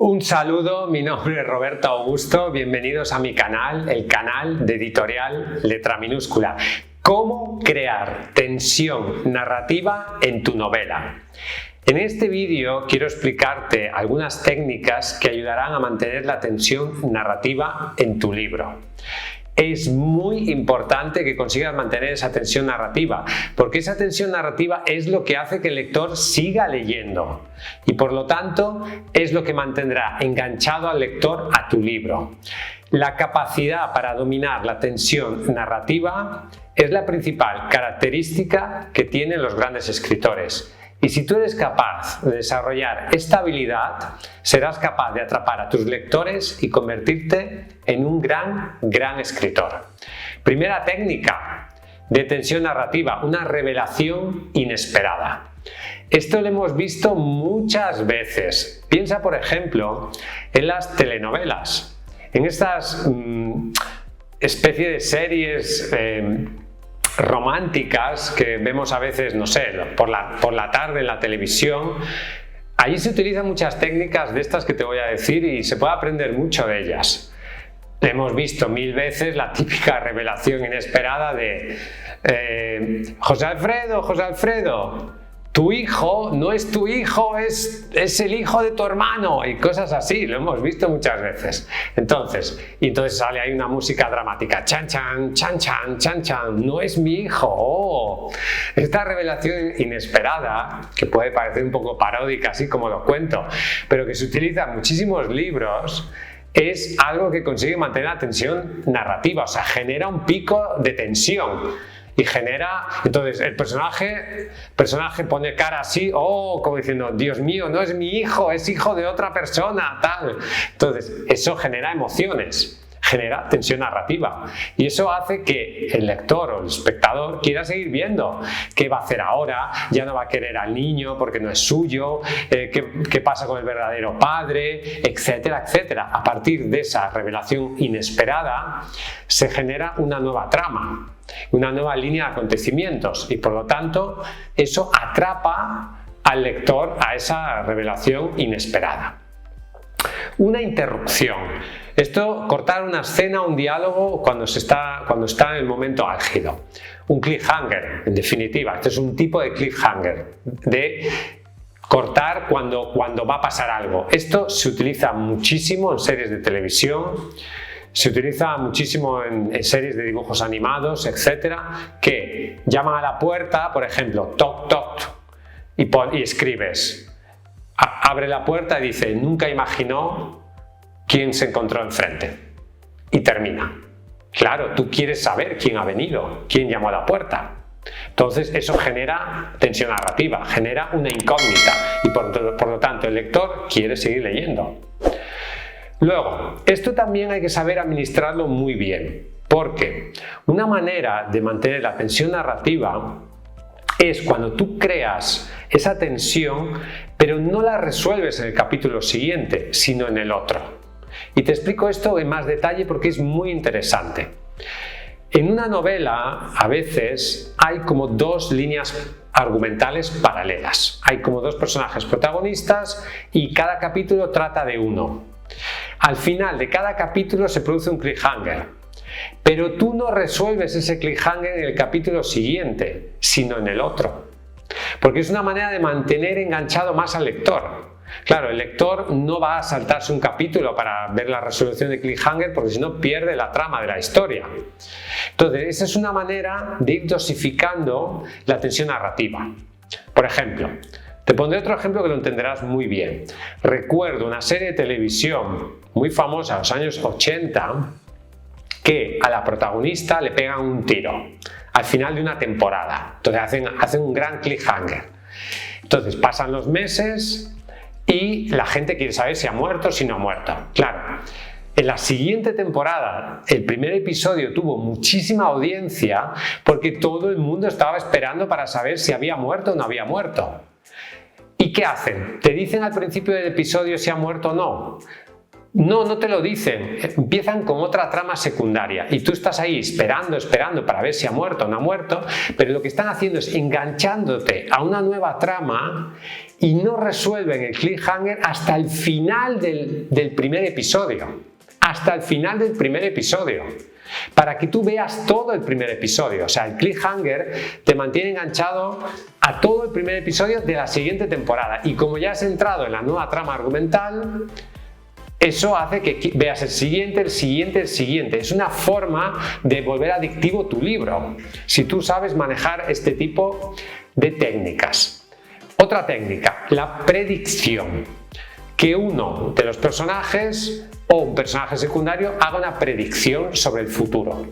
Un saludo, mi nombre es Roberto Augusto, bienvenidos a mi canal, el canal de Editorial Letra Minúscula. ¿Cómo crear tensión narrativa en tu novela? En este vídeo quiero explicarte algunas técnicas que ayudarán a mantener la tensión narrativa en tu libro. Es muy importante que consigas mantener esa tensión narrativa, porque esa tensión narrativa es lo que hace que el lector siga leyendo y por lo tanto es lo que mantendrá enganchado al lector a tu libro. La capacidad para dominar la tensión narrativa es la principal característica que tienen los grandes escritores. Y si tú eres capaz de desarrollar esta habilidad, serás capaz de atrapar a tus lectores y convertirte en un gran escritor. Primera técnica de tensión narrativa, una revelación inesperada. Esto lo hemos visto muchas veces. Piensa, por ejemplo, en las telenovelas, en estas especie de series románticas que vemos a veces, no sé, por la tarde en la televisión. Allí se utilizan muchas técnicas de estas que te voy a decir y se puede aprender mucho de ellas. Hemos visto mil veces la típica revelación inesperada de José Alfredo, tu hijo no es tu hijo, es el hijo de tu hermano y cosas así, lo hemos visto muchas veces. Entonces sale ahí una música dramática, chan chan, chan chan, chan chan, no es mi hijo. Oh. Esta revelación inesperada, que puede parecer un poco paródica así como lo cuento, pero que se utiliza en muchísimos libros, es algo que consigue mantener la tensión narrativa, o sea, genera un pico de tensión. Y genera, entonces el personaje pone cara así, como diciendo, Dios mío, no es mi hijo, es hijo de otra persona, tal. Entonces, eso genera emociones, genera tensión narrativa. Y eso hace que el lector o el espectador quiera seguir viendo. ¿Qué va a hacer ahora? Ya no va a querer al niño porque no es suyo. ¿Qué pasa con el verdadero padre? Etcétera, etcétera. A partir de esa revelación inesperada, se genera una nueva trama, una nueva línea de acontecimientos y por lo tanto eso atrapa al lector a esa revelación inesperada. Una interrupción. Esto, cortar una escena, un diálogo cuando está en el momento álgido. Un cliffhanger, en definitiva. Este es un tipo de cliffhanger, de cortar cuando va a pasar algo. Esto se utiliza muchísimo en series de televisión. Se utiliza muchísimo en series de dibujos animados, etcétera, que llaman a la puerta, por ejemplo, toc toc, y escribes. Abre la puerta y dice, nunca imaginó quién se encontró enfrente. Y termina. Claro, tú quieres saber quién ha venido, quién llamó a la puerta. Entonces eso genera tensión narrativa, genera una incógnita y por lo tanto el lector quiere seguir leyendo. Luego, esto también hay que saber administrarlo muy bien, porque una manera de mantener la tensión narrativa es cuando tú creas esa tensión, pero no la resuelves en el capítulo siguiente, sino en el otro. Y te explico esto en más detalle porque es muy interesante. En una novela, a veces, hay como dos líneas argumentales paralelas. Hay como dos personajes protagonistas y cada capítulo trata de uno. Al final de cada capítulo se produce un cliffhanger, pero tú no resuelves ese cliffhanger en el capítulo siguiente, sino en el otro, porque es una manera de mantener enganchado más al lector. Claro, el lector no va a saltarse un capítulo para ver la resolución de cliffhanger porque si no pierde la trama de la historia. Entonces, esa es una manera de ir dosificando la tensión narrativa. Por ejemplo, te pondré otro ejemplo que lo entenderás muy bien. Recuerdo una serie de televisión muy famosa en los años 80 que a la protagonista le pegan un tiro al final de una temporada. Entonces hacen un gran cliffhanger. Entonces pasan los meses y la gente quiere saber si ha muerto o si no ha muerto. Claro, en la siguiente temporada el primer episodio tuvo muchísima audiencia porque todo el mundo estaba esperando para saber si había muerto o no había muerto. ¿Y qué hacen? ¿Te dicen al principio del episodio si ha muerto o no? No te lo dicen, empiezan con otra trama secundaria y tú estás ahí esperando para ver si ha muerto o no ha muerto, pero lo que están haciendo es enganchándote a una nueva trama y no resuelven el cliffhanger hasta el final del primer episodio. Hasta el final del primer episodio. Para que tú veas todo el primer episodio. O sea, el cliffhanger te mantiene enganchado a todo el primer episodio de la siguiente temporada. Y como ya has entrado en la nueva trama argumental, eso hace que veas el siguiente. Es una forma de volver adictivo tu libro, si tú sabes manejar este tipo de técnicas. Otra técnica, la predicción. Que uno de los personajes o un personaje secundario haga una predicción sobre el futuro.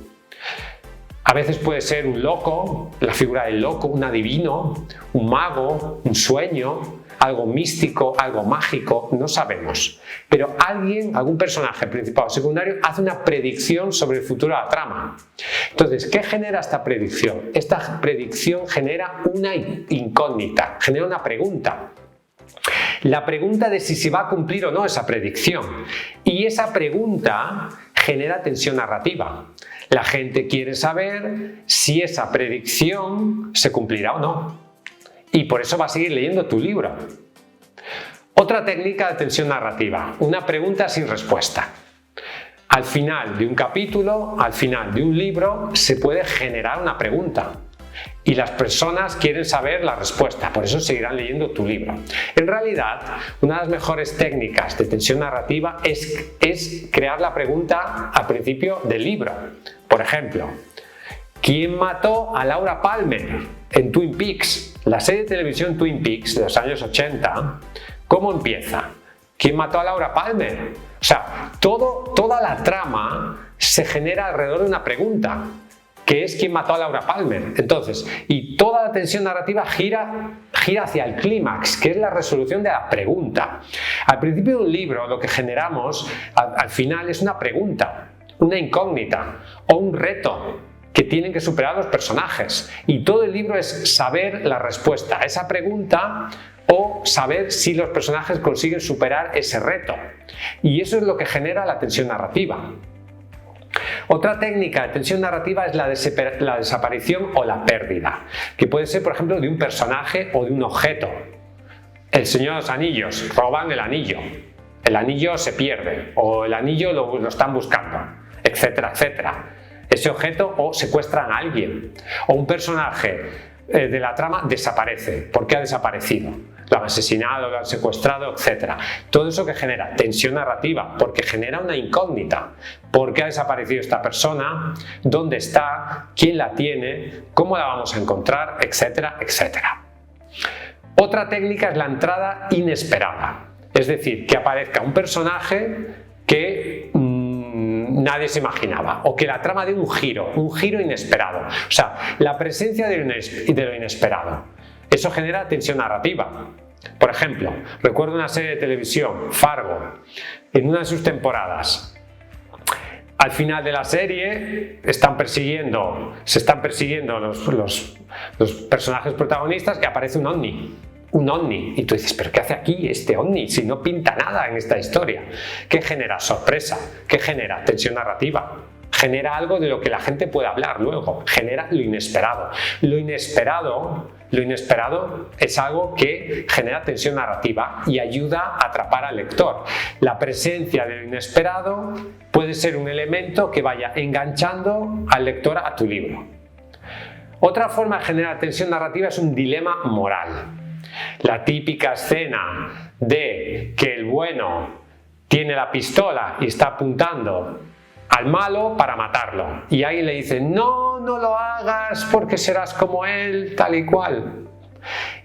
A veces puede ser un loco, la figura del loco, un adivino, un mago, un sueño, algo místico, algo mágico, no sabemos. Pero algún personaje principal o secundario hace una predicción sobre el futuro de la trama. Entonces, ¿qué genera esta predicción? Esta predicción genera una incógnita, genera una pregunta. La pregunta de si se va a cumplir o no esa predicción. Y esa pregunta genera tensión narrativa. La gente quiere saber si esa predicción se cumplirá o no. Y por eso va a seguir leyendo tu libro. Otra técnica de tensión narrativa, una pregunta sin respuesta. Al final de un capítulo, al final de un libro, se puede generar una pregunta. Y las personas quieren saber la respuesta, por eso seguirán leyendo tu libro. En realidad, una de las mejores técnicas de tensión narrativa es crear la pregunta al principio del libro. Por ejemplo, ¿quién mató a Laura Palmer en Twin Peaks? La serie de televisión Twin Peaks de los años 80, ¿cómo empieza? ¿Quién mató a Laura Palmer? O sea, toda la trama se genera alrededor de una pregunta, que es quién mató a Laura Palmer. Entonces, y toda la tensión narrativa gira hacia el clímax, que es la resolución de la pregunta. Al principio de un libro lo que generamos al final es una pregunta, una incógnita o un reto que tienen que superar los personajes. Y todo el libro es saber la respuesta a esa pregunta o saber si los personajes consiguen superar ese reto. Y eso es lo que genera la tensión narrativa. Otra técnica de tensión narrativa es la desaparición o la pérdida, que puede ser, por ejemplo, de un personaje o de un objeto. El Señor de los Anillos, roban el anillo se pierde, o el anillo lo están buscando, etcétera, etcétera. Ese objeto o secuestran a alguien, o un personaje de la trama desaparece. ¿Por qué ha desaparecido? Lo han asesinado, lo han secuestrado, etc. Todo eso que genera tensión narrativa, porque genera una incógnita. ¿Por qué ha desaparecido esta persona? ¿Dónde está? ¿Quién la tiene? ¿Cómo la vamos a encontrar? Etcétera, etcétera. Otra técnica es la entrada inesperada. Es decir, que aparezca un personaje que nadie se imaginaba, o que la trama dé un giro inesperado. O sea, la presencia de lo inesperado. Eso genera tensión narrativa. Por ejemplo, recuerdo una serie de televisión, Fargo, en una de sus temporadas. Al final de la serie se están persiguiendo los personajes protagonistas, que aparece un ovni, y tú dices, ¿pero qué hace aquí este ovni si no pinta nada en esta historia? ¿Qué genera? Sorpresa. ¿Qué genera? Tensión narrativa. Genera algo de lo que la gente puede hablar luego, genera lo inesperado. Lo inesperado es algo que genera tensión narrativa y ayuda a atrapar al lector. La presencia de lo inesperado puede ser un elemento que vaya enganchando al lector a tu libro. Otra forma de generar tensión narrativa es un dilema moral. La típica escena de que el bueno tiene la pistola y está apuntando al malo para matarlo, y alguien le dice, no lo hagas porque serás como él, tal y cual.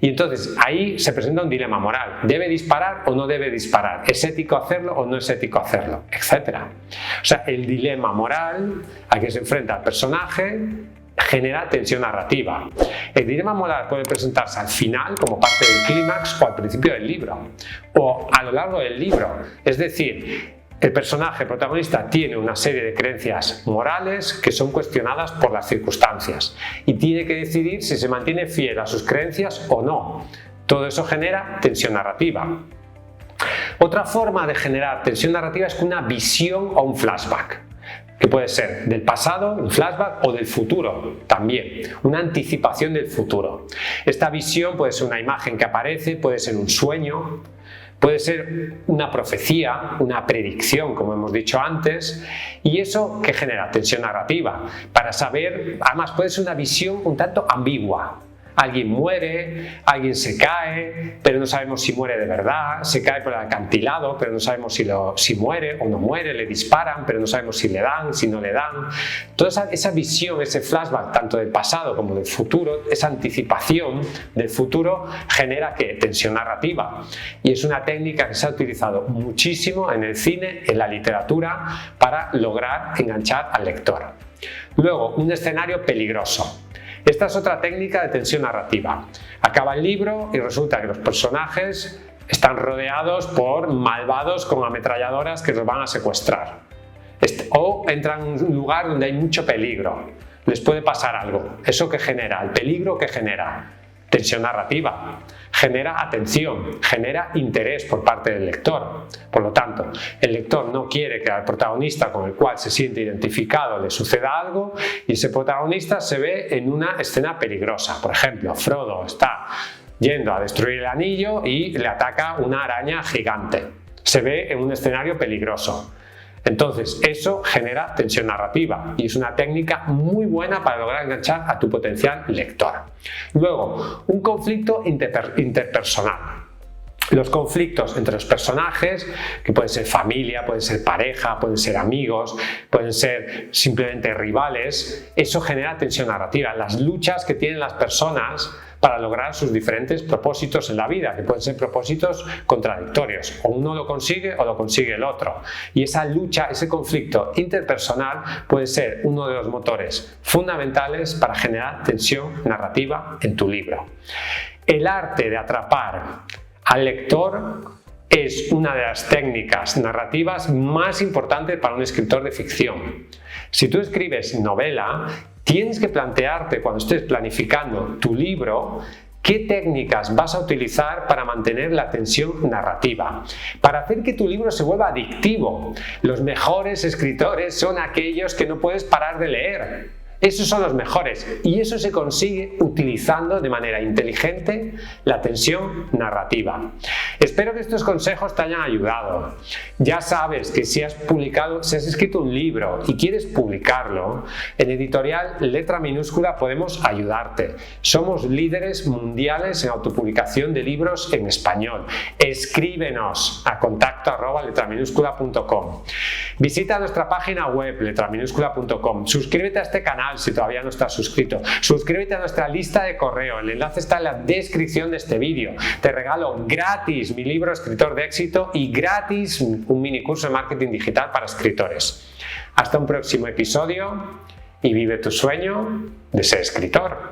Y entonces ahí se presenta un dilema moral. ¿Debe disparar o no debe disparar? ¿Es ético hacerlo o no es ético hacerlo? Etcétera. O sea, el dilema moral al que se enfrenta el personaje genera tensión narrativa. El dilema moral puede presentarse al final como parte del clímax o al principio del libro, o a lo largo del libro. Es decir, el personaje protagonista tiene una serie de creencias morales que son cuestionadas por las circunstancias y tiene que decidir si se mantiene fiel a sus creencias o no. Todo eso genera tensión narrativa. Otra forma de generar tensión narrativa es con una visión o un flashback, que puede ser del pasado, un flashback, o del futuro también, una anticipación del futuro. Esta visión puede ser una imagen que aparece, puede ser un sueño, puede ser una profecía, una predicción, como hemos dicho antes, y eso que genera tensión narrativa. Para saber, además puede ser una visión un tanto ambigua. Alguien muere, alguien se cae, pero no sabemos si muere de verdad, se cae por el acantilado, pero no sabemos si muere o no muere, le disparan, pero no sabemos si le dan, si no le dan. Toda esa visión, ese flashback, tanto del pasado como del futuro, esa anticipación del futuro genera tensión narrativa. Y es una técnica que se ha utilizado muchísimo en el cine, en la literatura, para lograr enganchar al lector. Luego, un escenario peligroso. Esta es otra técnica de tensión narrativa. Acaba el libro y resulta que los personajes están rodeados por malvados con ametralladoras que los van a secuestrar. O entran en un lugar donde hay mucho peligro. Les puede pasar algo. ¿Eso qué genera? El peligro que genera tensión narrativa, genera atención, genera interés por parte del lector. Por lo tanto, el lector no quiere que al protagonista con el cual se siente identificado le suceda algo, y ese protagonista se ve en una escena peligrosa. Por ejemplo, Frodo está yendo a destruir el anillo y le ataca una araña gigante. Se ve en un escenario peligroso. Entonces, eso genera tensión narrativa y es una técnica muy buena para lograr enganchar a tu potencial lector. Luego, un conflicto interpersonal. Los conflictos entre los personajes, que pueden ser familia, pueden ser pareja, pueden ser amigos, pueden ser simplemente rivales, eso genera tensión narrativa. Las luchas que tienen las personas para lograr sus diferentes propósitos en la vida, que pueden ser propósitos contradictorios, o uno lo consigue o lo consigue el otro. Y esa lucha, ese conflicto interpersonal puede ser uno de los motores fundamentales para generar tensión narrativa en tu libro. El arte de atrapar al lector es una de las técnicas narrativas más importantes para un escritor de ficción. Si tú escribes novela, tienes que plantearte cuando estés planificando tu libro qué técnicas vas a utilizar para mantener la tensión narrativa, para hacer que tu libro se vuelva adictivo. Los mejores escritores son aquellos que no puedes parar de leer. Esos son los mejores y eso se consigue utilizando de manera inteligente la tensión narrativa. Espero que estos consejos te hayan ayudado. Ya sabes que si has escrito un libro y quieres publicarlo, en Editorial Letra Minúscula podemos ayudarte. Somos líderes mundiales en autopublicación de libros en español. Escríbenos a contacto@letraminúscula.com. Visita nuestra página web letraminúscula.com. Suscríbete a este canal si todavía no estás suscrito. Suscríbete a nuestra lista de correo. El enlace está en la descripción de este vídeo. Te regalo gratis mi libro Escritor de Éxito y gratis un mini curso de marketing digital para escritores. Hasta un próximo episodio y vive tu sueño de ser escritor.